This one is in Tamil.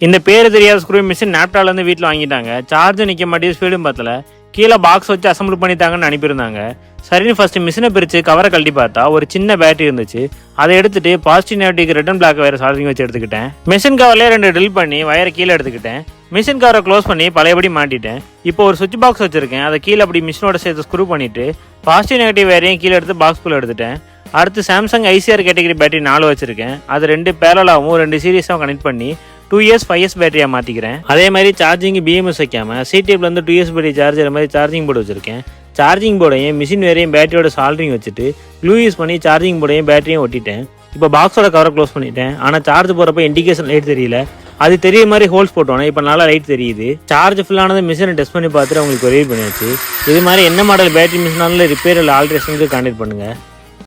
இந்த பேர் தெரியாத ஸ்க்ரூ மிஷின் நாப்டாலேருந்து வீட்டில் வாங்கிட்டாங்க. சார்ஜ் நிற்க மாட்டேங்குது, ஸ்பீடும் பத்தல. கீழே பாக்ஸ் வச்சு அசம்பிள் பண்ணித்தாங்கன்னு அனுப்பியிருந்தாங்க. சரின்னு ஃபர்ஸ்ட் மிஷினை பிரித்து கவரை கழட்டி பார்த்தா ஒரு சின்ன பேட்டரி இருந்துச்சு. அதை எடுத்துட்டு positive negative red and black wire soldering வச்சு எடுத்துக்கிட்டேன். மிஷின் கவர்லேயே 2 ட்ரில் பண்ணி வயரை கீழே எடுத்துக்கிட்டேன். மிஷின் கவரை க்ளோஸ் பண்ணி பழையபடி மாட்டிட்டேன். இப்போ ஒரு சுவிட்ச் பாக்ஸ் வச்சிருக்கேன். அதை கீழே அப்படி மிஷினோட சேர்த்து ஸ்க்ரூ பண்ணிட்டு பாசிட்டிவ் நெகட்டிவ் வயரையும் கீழே எடுத்து பாக்ஸ்குள்ளே எடுத்துட்டேன். அடுத்து சாம்சங் ஐசிஆர் கேட்டகரி பேட்டரி 4 வச்சிருக்கேன். அது 2 பேரலாகவும் 2 சீரியஸாகவும் கனெக்ட் பண்ணி 2S 5S பேட்டரியாக மாற்றிக்கிறேன். அதே மாதிரி சார்ஜிங் BMS வைக்காம சிடிஎப்லேருந்து 2S பேட்டரி சார்ஜர் மாதிரி சார்ஜிங் போர்டு வச்சிருக்கேன். சார்ஜிங் போர்டையும் மிஷின் வேறையும் பேட்டரியோட சால்டரிங் வச்சுட்டு க்ளூ யூஸ் பண்ணி சார்ஜிங் போர்டையும் பேட்டரியும் ஒட்டிட்டேன். இப்போ பாக்ஸோட கவரை க்ளோஸ் பண்ணிட்டேன். ஆனால் சார்ஜ் போகிறப்ப இண்டிகேஷன் லைட் தெரியல. அது தெரிய மாதிரி ஹோல்ஸ் போட்டோன்னே இப்போ நல்லா லைட் தெரியுது. சார்ஜ் ஃபுல்லானது மிஷினை டெஸ்ட் பண்ணி பார்த்துட்டு அவங்களுக்கு ரிவ்யூ பண்ணியாச்சு. இது மாதிரி என்ன மாடல் பேட்டரி மிஷினாலும் ரிப்பேர் இல்லை ஆல்ட்ரேஷனுக்கு கான்டெக்ட் பண்ணுங்கள்.